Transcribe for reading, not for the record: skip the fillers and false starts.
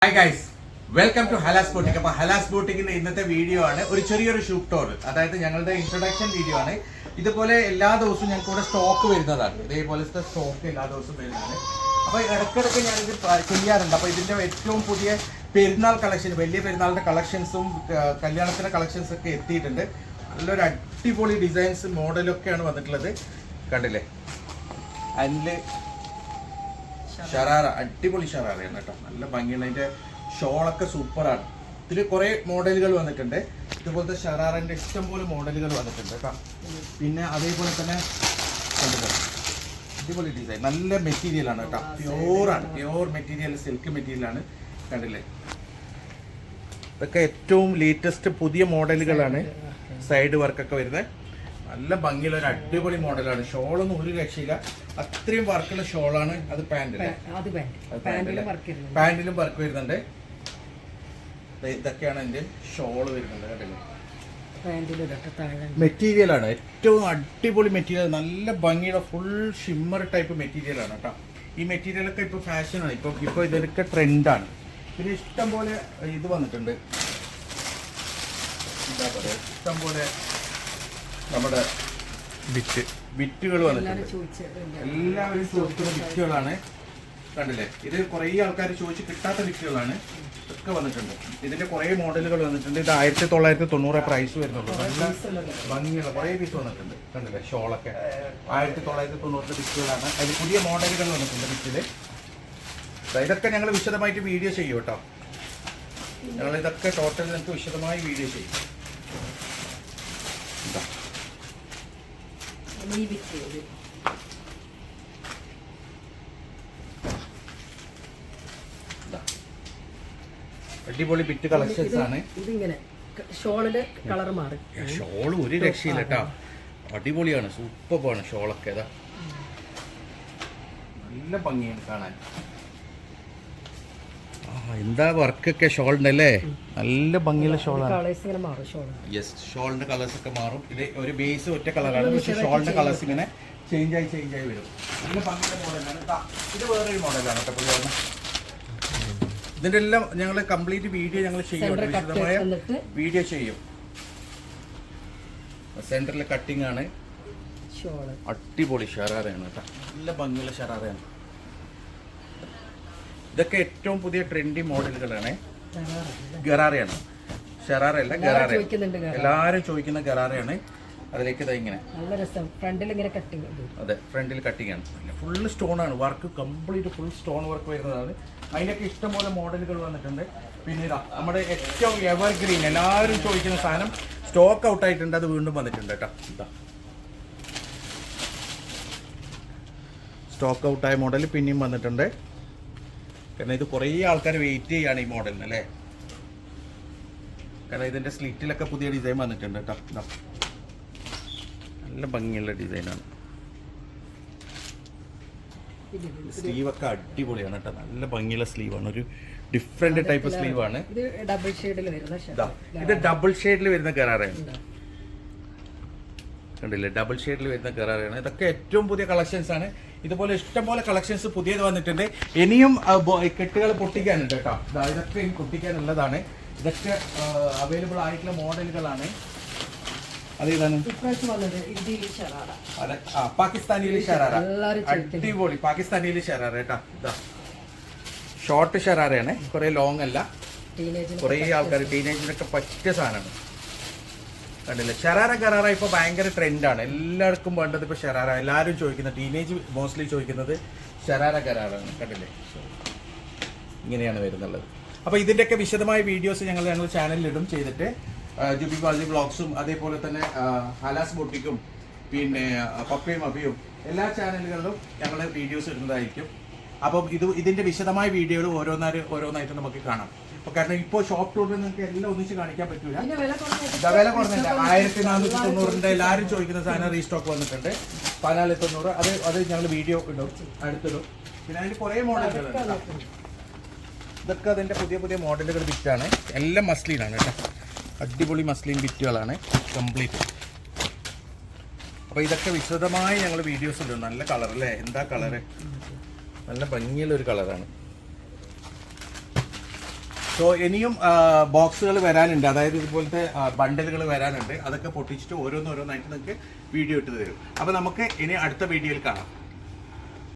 Hi guys, welcome to Halas boutique. അപ്പോൾ ഹലാസ് ബോട്ടിക്കിന്റെ ഇന്നത്തെ video ആണ് ഒരു ചെറിയൊരു ഷൂട്ട് ടൂർ, അതായത് ഞങ്ങളുടെ ഇൻട്രൊഡക്ഷൻ വീഡിയോ ആണ്. ഇതുപോലെ എല്ലാ ദിവസവും ഞങ്ങൾക്ക് ഇവിടെ സ്റ്റോക്ക് വരുന്നതാണ്. ഇതേപോലത്തെ സ്റ്റോക്ക് എല്ലാ ദിവസവും വരുന്നതാണ്. അപ്പോൾ ഇടയ്ക്കിടയ്ക്ക് ഞാനിത് ചെയ്യാറുണ്ട്. അപ്പോൾ ഇതിന്റെ ഏറ്റവും പുതിയ പെരുന്നാൾ കളക്ഷൻ, വലിയ പെരുന്നാളിന്റെ കളക്ഷൻസും കല്യാണത്തിന്റെ കളക്ഷൻസ് ഒക്കെ എത്തിയിട്ടുണ്ട്. നല്ലൊരു അടിപൊളി ഡിസൈൻസ് മോഡലൊക്കെയാണ് വന്നിട്ടുള്ളത്. കണ്ടില്ലേ, അതില് ഷറാറ, അടിപൊളി ഷറാറയാണ് കേട്ടോ. നല്ല ഭംഗിയുള്ള അതിന്റെ ഷോളൊക്കെ സൂപ്പറാണ്. ഇതിൽ കുറെ മോഡലുകൾ വന്നിട്ടുണ്ട്. ഇതുപോലത്തെ ഷറാറിന്റെ ഇഷ്ടംപോലെ മോഡലുകൾ വന്നിട്ടുണ്ട് കേട്ടോ. പിന്നെ അതേപോലെ തന്നെ അടിപൊളി ഡിസൈൻ, നല്ല മെറ്റീരിയലാണ് കേട്ടോ. പ്യൂറാണ്, പ്യൂർ മെറ്റീരിയൽ, സിൽക്ക് മെറ്റീരിയലാണ്. കണ്ടില്ലേ, ഇതൊക്കെ ഏറ്റവും ലേറ്റസ്റ്റ് പുതിയ മോഡലുകളാണ്. സൈഡ് വർക്കൊക്കെ വരുന്നത് നല്ല ഭംഗിയുള്ള ഒരു അടിപൊളി മോഡലാണ്. ഷോളൊന്നും ഒരു രക്ഷയില്ല, അത്രയും വർക്കുള്ള ഷോളാണ്. അത് പാന്റിലും വർക്ക് വരുന്നുണ്ട്. ഇതൊക്കെയാണ് അതിന്റെ ഷോള് വരുന്നത്. കണ്ടില്ലേ, മെറ്റീരിയലാണ് ഏറ്റവും അടിപൊളി മെറ്റീരിയൽ, നല്ല ഭംഗിയുള്ള ഫുൾ ഷിമ്മർ ടൈപ്പ് മെറ്റീരിയലാണ് കേട്ടോ. ഈ മെറ്റീരിയലൊക്കെ ഇപ്പൊ ഫാഷനാണ്, ഇപ്പൊ ഇതൊക്കെ ട്രെൻഡാണ്. പിന്നെ ഇഷ്ടംപോലെ ഇത് വന്നിട്ടുണ്ട്, എന്താ പറയുക, ഇഷ്ടംപോലെ നമ്മുടെ ബിറ്റുകൾ വന്നിട്ടുണ്ട്. എല്ലാവരും ചോദിക്കുന്ന ബിറ്റുകളാണ്. കണ്ടില്ലേ, ഇത് കുറേ ആൾക്കാർ ചോദിച്ച് കിട്ടാത്ത ബിറ്റുകളാണ്. ഇതൊക്കെ വന്നിട്ടുണ്ട്. ഇതിന്റെ കുറേ മോഡലുകൾ വന്നിട്ടുണ്ട്. ഇത് 1990 പ്രൈസ് വരുന്നുള്ളൂ. നല്ല ഭംഗിയുള്ള കുറേ പീസ് വന്നിട്ടുണ്ട്. കണ്ടില്ലേ, ഷോളൊക്കെ 1990 ബിറ്റുകളാണ്. അതിൽ പുതിയ മോഡലുകൾ വന്നിട്ടുണ്ട് ബിറ്റില്. ഇതൊക്കെ ഞങ്ങൾ വിശദമായിട്ട് വീഡിയോ ചെയ്യും കേട്ടോ. ഞങ്ങൾ ഇതൊക്കെ ടോട്ടൽ നിങ്ങൾക്ക് വിശദമായി വീഡിയോ ചെയ്യും. അടിപൊളി ബിറ്റ് കളക്ഷൻസ് ആണ്. ഷോള് ഒരു രക്ഷയില്ല കേട്ടോ, അടിപൊളിയാണ്, സൂപ്പറാണ് ഷോളൊക്കെ. ഇതാ നല്ല ഭംഗിയാണ് കാണാൻ. എന്താ വർക്കൊക്കെ ഷോളിന്റെ, നല്ല ഭംഗിയുള്ള ഷോളാണ്. യെസ്, ഷോളിന്റെ കളേഴ്സ് ഒക്കെ മാറും. ഇത് ഒരു ബേസ് ഒറ്റ കളറാണ്, പക്ഷെ ഷോളിന്റെ കളേഴ്സ് ഇങ്ങനെ ചേഞ്ച് ആയി വരും. നല്ല ഭംഗിയുള്ള മോഡലാണ്. ഇത് വേറൊരു മോഡലാണ് കേട്ടോ. ഇതിന്റെ എല്ലാം ഞങ്ങൾ കംപ്ലീറ്റ് വീഡിയോ ഞങ്ങൾ ചെയ്യും, വിശദമായ വീഡിയോ ചെയ്യും. സെന്ററിലെ കട്ടിങ് ആണ്, അടിപൊളി ഷറാറയാണ് കേട്ടോ, നല്ല ഭംഗിയുള്ള ഷറാറയാണ്. ഇതൊക്കെ ഏറ്റവും പുതിയ ട്രെൻഡി മോഡലുകളാണ്. ഗറാറയാണ്, ഷറാറയല്ല, ഗറാറ. എല്ലാരും ചോദിക്കുന്ന ഗറാറയാണ്. അതിലേക്ക് ഇങ്ങനെ അതെ, ഫ്രണ്ടിൽ കട്ടിങ് ആണ്. ഫുൾ സ്റ്റോൺ ആണ് work, complete full stone work വരുന്നതാണ്. അതിനൊക്കെ ഇഷ്ടംപോലെ മോഡലുകൾ വന്നിട്ടുണ്ട്. പിന്നെ ഇതാ നമ്മുടെ ഏറ്റവും എവർഗ്രീൻ, എല്ലാവരും ചോദിക്കുന്ന സാധനം സ്റ്റോക്ക് ഔട്ട് ആയിട്ടുണ്ട്, അത് വീണ്ടും വന്നിട്ടുണ്ട് കേട്ടോ. ഇതാ സ്റ്റോക്ക് ഔട്ടായ മോഡൽ പിന്നെയും വന്നിട്ടുണ്ട്. കാരണം ഇത് കുറേ ആൾക്കാർ വെയിറ്റ് ചെയ്യാണ് ഈ മോഡലിന് അല്ലേ. കാരണം ഇതിന്റെ സ്ലിറ്റിലൊക്കെ പുതിയ ഡിസൈൻ വന്നിട്ടുണ്ട് കേട്ടോ. ഇതാ നല്ല ഭംഗിയുള്ള ഡിസൈനാണ്. സ്ലീവൊക്കെ അടിപൊളിയാണ് കേട്ടോ, നല്ല ഭംഗിയുള്ള സ്ലീവാണ്. ഒരു ഡിഫറെന്റ് ടൈപ്പ് സ്ലീവാണ്. ഇത് ഡബിൾ ഷെയ്ഡിൽ വരുന്ന ഗറാറയാണ്. കണ്ടില്ലേ, ഡബിൾ ഷെയ്ഡിൽ വരുന്ന ഗറാറയാണ്. ഇതൊക്കെ ഏറ്റവും പുതിയ കളക്ഷൻസ് ആണ്. ഇതുപോലെ ഇഷ്ടംപോലെ കളക്ഷൻസ് പുതിയത് വന്നിട്ടുണ്ട്. ഇനിയും കെട്ടുകൾ പൊട്ടിക്കാനുണ്ട് കേട്ടോ. ഇതൊക്കെ ഇനി പൊട്ടിക്കാനുള്ളതാണ്. ഇതൊക്കെ അവൈലബിൾ ആയിട്ടുള്ള മോഡലുകളാണ്. അതേതാണ് പാകിസ്ഥാനിയിലെ ഷറാറ, അടിപൊളി പാകിസ്ഥാനിയിലെ ഷറാറ കേട്ടോ. ഇതാ ഷോർട്ട് ഷറാറയാണ്, കുറെ ലോങ് അല്ല. കുറെ ആൾക്കാർ ടീനേജിനൊക്കെ പറ്റിയ സാധനമാണ്. കണ്ടില്ലേ, ഷറാറ ഗറാറ ഇപ്പൊ ഭയങ്കര ട്രെൻഡാണ്. എല്ലാവർക്കും വേണ്ടത് ഇപ്പൊ ഷറാറ. എല്ലാവരും ചോദിക്കുന്നത്, ടീനേജ് മോസ്റ്റ്ലി ചോദിക്കുന്നത് ഷറാറ ഗറാറാണ്. കണ്ടില്ലേ, ഇങ്ങനെയാണ് വരുന്നുള്ളത്. അപ്പൊ ഇതിന്റെയൊക്കെ വിശദമായ വീഡിയോസ് ഞങ്ങൾ ചാനലിൽ ഇടും ചെയ്തിട്ട്. ജുബി ബാജി വ്ളോഗ്സും അതേപോലെ തന്നെ ഹലാസ് ബോട്ടിക്കും പിന്നെ പപ്പയും അബിയും എല്ലാ ചാനലുകളിലും ഞങ്ങൾ വീഡിയോസ് ഇടുന്നതായിരിക്കും. അപ്പം ഇതിന്റെ വിശദമായ വീഡിയോകൾ ഓരോന്നായിട്ട് നമുക്ക് കാണാം. കാരണം ഇപ്പോൾ ഷോപ്പ് ടൂറിൽ നിങ്ങൾക്ക് എല്ലാം ഒന്നിച്ച് കാണിക്കാൻ പറ്റൂല. വില കുറഞ്ഞില്ല, 1490 എല്ലാവരും ചോദിക്കുന്ന സാധനം റീസ്റ്റോക്ക് വന്നിട്ടുണ്ട്. 1490 അത് ഞങ്ങൾ വീഡിയോ ഇടും, അടുത്തിടും. പിന്നെ അതിന് കുറേ മോഡലുകളുണ്ട്. ഇതൊക്കെ അതിന്റെ പുതിയ മോഡലുകൾ ബിറ്റാണ്. എല്ലാം മസ്ലിനാണ് കേട്ടോ, അടിപൊളി മസ്ലിൻ ബിറ്റുകളാണ് കംപ്ലീറ്റ്. അപ്പോൾ ഇതൊക്കെ വിശദമായി ഞങ്ങൾ വീഡിയോസ് ഇടും. നല്ല കളർ അല്ലേ, എന്താ കളറ്, നല്ല ഭംഗിയുള്ള ഒരു കളറാണ്. സോ ഇനിയും ബോക്സുകൾ വരാനുണ്ട്, അതായത് ഇതുപോലത്തെ ബണ്ടലുകൾ വരാനുണ്ട്. അതൊക്കെ പൊട്ടിച്ചിട്ട് ഓരോന്നോരോന്നായിട്ട് നിങ്ങൾക്ക് വീഡിയോ ഇട്ട് തരും. അപ്പോൾ നമുക്ക് ഇനി അടുത്ത വീഡിയോയിൽ കാണാം.